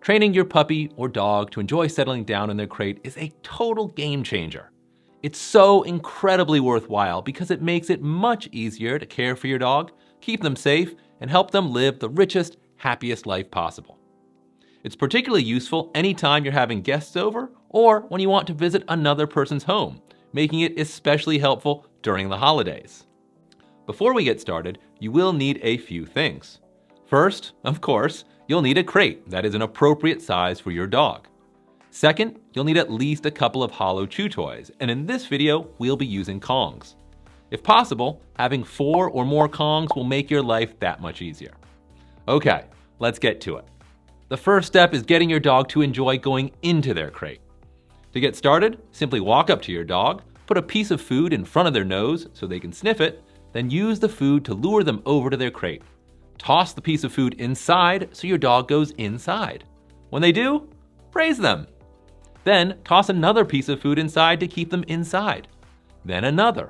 Training your puppy or dog to enjoy settling down in their crate is a total game changer. It's so incredibly worthwhile because it makes it much easier to care for your dog, keep them safe, and help them live the richest, happiest life possible. It's particularly useful anytime you're having guests over or when you want to visit another person's home, making it especially helpful during the holidays. Before we get started, you will need a few things. First, of course, you'll need a crate that is an appropriate size for your dog. Second, you'll need at least a couple of hollow chew toys, and in this video, we'll be using Kongs. If possible, having 4 or more Kongs will make your life that much easier. Okay, let's get to it. The first step is getting your dog to enjoy going into their crate. To get started, simply walk up to your dog, put a piece of food in front of their nose so they can sniff it, then use the food to lure them over to their crate. Toss the piece of food inside so your dog goes inside. When they do, praise them. Then toss another piece of food inside to keep them inside. Then another.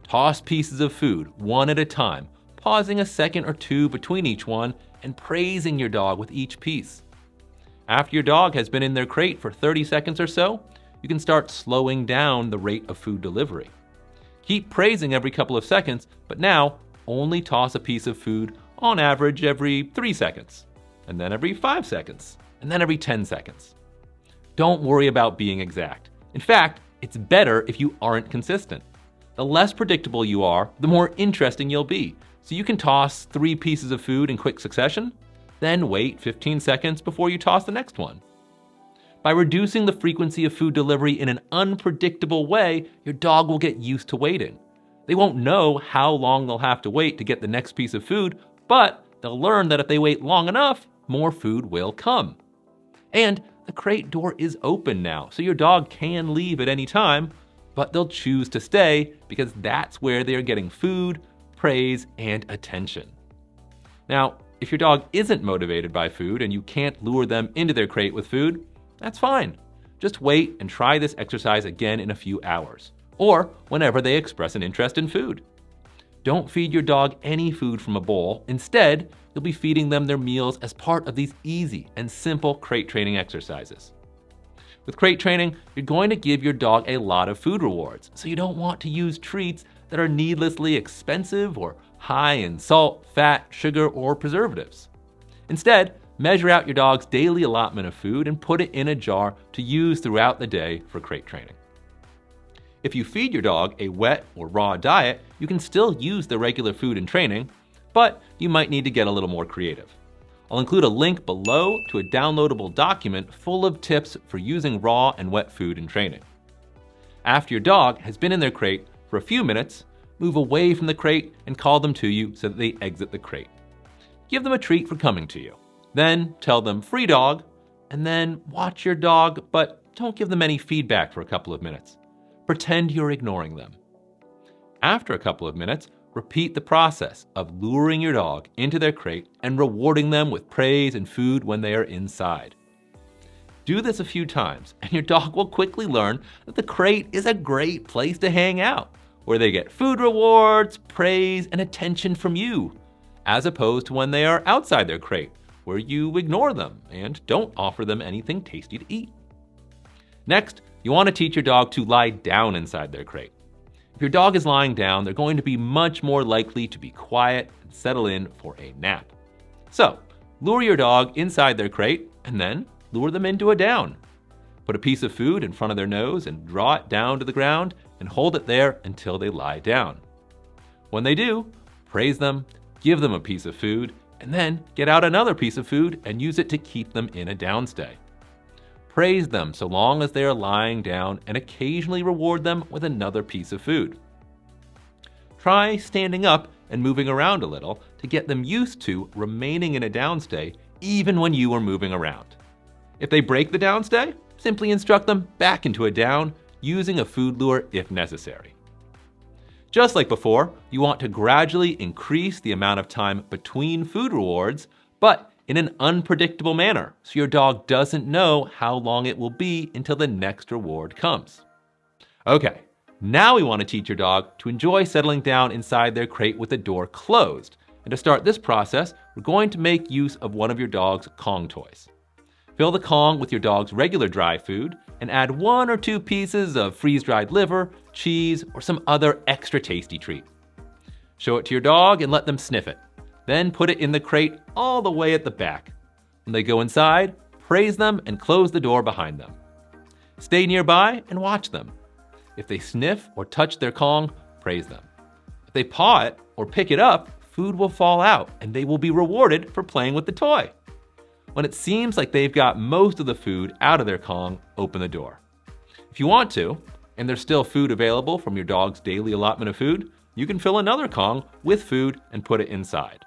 Toss pieces of food one at a time, pausing a second or two between each one and praising your dog with each piece. After your dog has been in their crate for 30 seconds or so, you can start slowing down the rate of food delivery. Keep praising every couple of seconds, but now only toss a piece of food on average every 3 seconds, and then every 5 seconds, and then every 10 seconds. Don't worry about being exact. In fact, it's better if you aren't consistent. The less predictable you are, the more interesting you'll be. So you can toss 3 pieces of food in quick succession, then wait 15 seconds before you toss the next one. By reducing the frequency of food delivery in an unpredictable way, your dog will get used to waiting. They won't know how long they'll have to wait to get the next piece of food, but they'll learn that if they wait long enough, more food will come. And the crate door is open now, so your dog can leave at any time, but they'll choose to stay because that's where they are getting food, praise, and attention. Now, if your dog isn't motivated by food and you can't lure them into their crate with food, that's fine. Just wait and try this exercise again in a few hours, or whenever they express an interest in food. Don't feed your dog any food from a bowl. Instead, you'll be feeding them their meals as part of these easy and simple crate training exercises. With crate training, you're going to give your dog a lot of food rewards, so you don't want to use treats that are needlessly expensive or high in salt, fat, sugar, or preservatives. Instead, measure out your dog's daily allotment of food and put it in a jar to use throughout the day for crate training. If you feed your dog a wet or raw diet, you can still use the regular food in training, but you might need to get a little more creative. I'll include a link below to a downloadable document full of tips for using raw and wet food in training. After your dog has been in their crate for a few minutes, move away from the crate and call them to you so that they exit the crate. Give them a treat for coming to you. Then tell them "free dog," and then watch your dog, but don't give them any feedback for a couple of minutes. Pretend you're ignoring them. After a couple of minutes, repeat the process of luring your dog into their crate and rewarding them with praise and food when they are inside. Do this a few times, and your dog will quickly learn that the crate is a great place to hang out, where they get food rewards, praise, and attention from you, as opposed to when they are outside their crate, where you ignore them and don't offer them anything tasty to eat. Next, you want to teach your dog to lie down inside their crate. If your dog is lying down, they're going to be much more likely to be quiet and settle in for a nap. So, lure your dog inside their crate and then lure them into a down. Put a piece of food in front of their nose and draw it down to the ground and hold it there until they lie down. When they do, praise them, give them a piece of food, and then get out another piece of food and use it to keep them in a downstay. Praise them so long as they are lying down and occasionally reward them with another piece of food. Try standing up and moving around a little to get them used to remaining in a downstay even when you are moving around. If they break the downstay, simply instruct them back into a down using a food lure if necessary. Just like before, you want to gradually increase the amount of time between food rewards, but in an unpredictable manner, so your dog doesn't know how long it will be until the next reward comes. Okay, now we want to teach your dog to enjoy settling down inside their crate with the door closed. And to start this process, we're going to make use of one of your dog's Kong toys. Fill the Kong with your dog's regular dry food and add 1 or 2 pieces of freeze-dried liver, cheese, or some other extra tasty treat. Show it to your dog and let them sniff it. Then put it in the crate all the way at the back. When they go inside, praise them and close the door behind them. Stay nearby and watch them. If they sniff or touch their Kong, praise them. If they paw it or pick it up, food will fall out and they will be rewarded for playing with the toy. When it seems like they've got most of the food out of their Kong, open the door. If you want to, and there's still food available from your dog's daily allotment of food, you can fill another Kong with food and put it inside.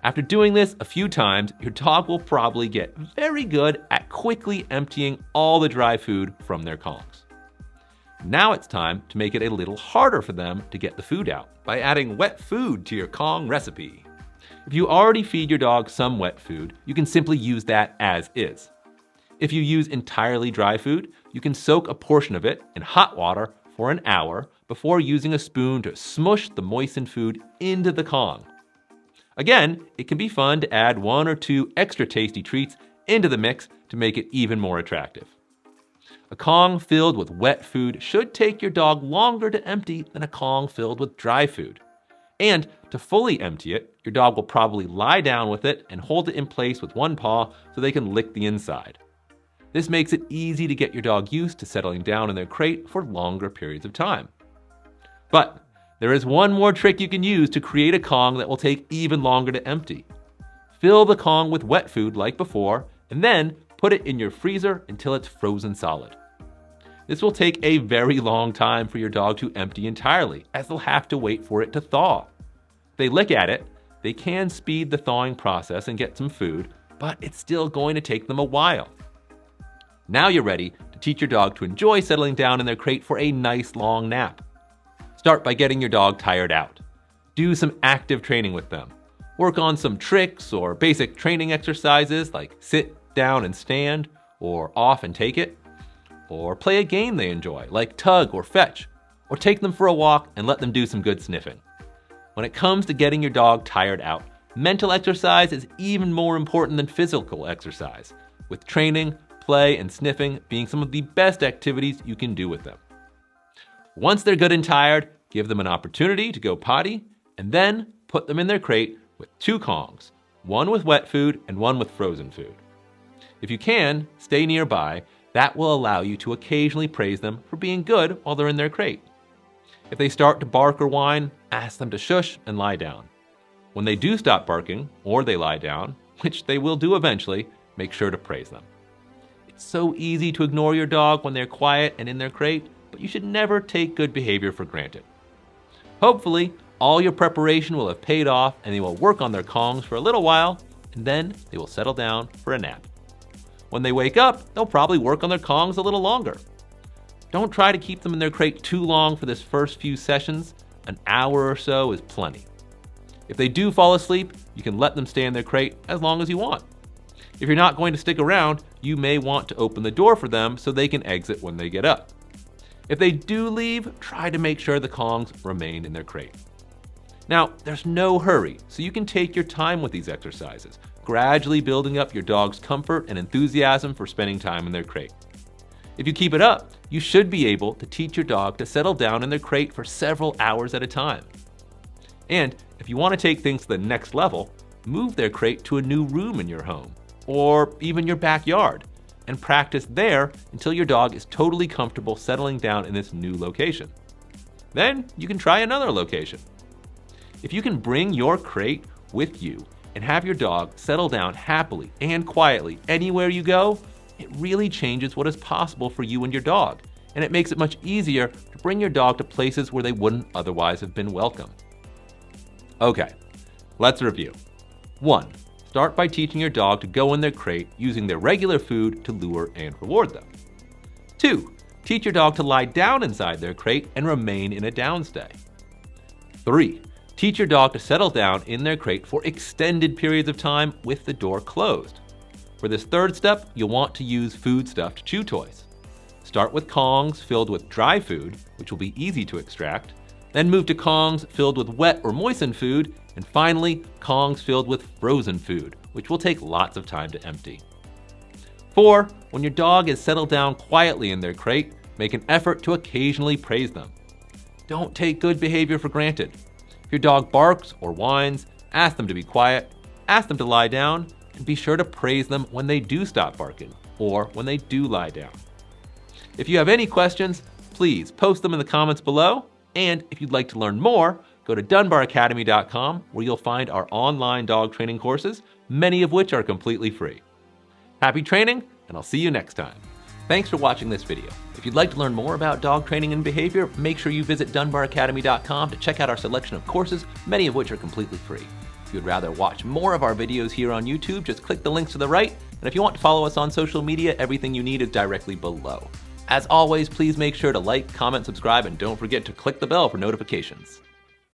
After doing this a few times, your dog will probably get very good at quickly emptying all the dry food from their Kongs. Now it's time to make it a little harder for them to get the food out by adding wet food to your Kong recipe. If you already feed your dog some wet food, you can simply use that as is. If you use entirely dry food, you can soak a portion of it in hot water for an hour before using a spoon to smush the moistened food into the Kong. Again, it can be fun to add 1 or 2 extra tasty treats into the mix to make it even more attractive. A Kong filled with wet food should take your dog longer to empty than a Kong filled with dry food. And to fully empty it, your dog will probably lie down with it and hold it in place with one paw so they can lick the inside. This makes it easy to get your dog used to settling down in their crate for longer periods of time. But there is one more trick you can use to create a Kong that will take even longer to empty. Fill the Kong with wet food like before, and then put it in your freezer until it's frozen solid. This will take a very long time for your dog to empty entirely, as they'll have to wait for it to thaw. If they lick at it, they can speed the thawing process and get some food, but it's still going to take them a while. Now you're ready to teach your dog to enjoy settling down in their crate for a nice long nap. Start by getting your dog tired out. Do some active training with them. Work on some tricks or basic training exercises like sit, down, and stand, or off and take it. Or play a game they enjoy, like tug or fetch. Or take them for a walk and let them do some good sniffing. When it comes to getting your dog tired out, mental exercise is even more important than physical exercise, with training, play, and sniffing being some of the best activities you can do with them. Once they're good and tired, give them an opportunity to go potty, and then put them in their crate with 2 Kongs, one with wet food and one with frozen food. If you can, stay nearby. That will allow you to occasionally praise them for being good while they're in their crate. If they start to bark or whine, ask them to shush and lie down. When they do stop barking, or they lie down, which they will do eventually, make sure to praise them. It's so easy to ignore your dog when they're quiet and in their crate, but you should never take good behavior for granted. Hopefully, all your preparation will have paid off and they will work on their Kongs for a little while, and then they will settle down for a nap. When they wake up, they'll probably work on their Kongs a little longer. Don't try to keep them in their crate too long for this first few sessions. An hour or so is plenty. If they do fall asleep, you can let them stay in their crate as long as you want. If you're not going to stick around, you may want to open the door for them so they can exit when they get up. If they do leave, try to make sure the Kongs remain in their crate. Now, there's no hurry, so you can take your time with these exercises, gradually building up your dog's comfort and enthusiasm for spending time in their crate. If you keep it up, you should be able to teach your dog to settle down in their crate for several hours at a time. And if you want to take things to the next level, move their crate to a new room in your home, or even your backyard, and practice there until your dog is totally comfortable settling down in this new location. Then you can try another location. If you can bring your crate with you and have your dog settle down happily and quietly anywhere you go, it really changes what is possible for you and your dog, and it makes it much easier to bring your dog to places where they wouldn't otherwise have been welcome. Okay, let's review. 1. Start by teaching your dog to go in their crate using their regular food to lure and reward them. 2. Teach your dog to lie down inside their crate and remain in a downstay. 3. Teach your dog to settle down in their crate for extended periods of time with the door closed. For this third step, you'll want to use food-stuffed chew toys. Start with Kongs filled with dry food, which will be easy to extract, then move to Kongs filled with wet or moistened food, and finally, Kongs filled with frozen food, which will take lots of time to empty. 4. When your dog is settled down quietly in their crate, make an effort to occasionally praise them. Don't take good behavior for granted. If your dog barks or whines, ask them to be quiet, ask them to lie down, and be sure to praise them when they do stop barking or when they do lie down. If you have any questions, please post them in the comments below. And if you'd like to learn more, go to dunbaracademy.com, where you'll find our online dog training courses, many of which are completely free. Happy training, and I'll see you next time. Thanks for watching this video. If you'd like to learn more about dog training and behavior, make sure you visit dunbaracademy.com to check out our selection of courses, many of which are completely free. If you'd rather watch more of our videos here on YouTube, just click the links to the right. And if you want to follow us on social media, everything you need is directly below. As always, please make sure to like, comment, subscribe, and don't forget to click the bell for notifications.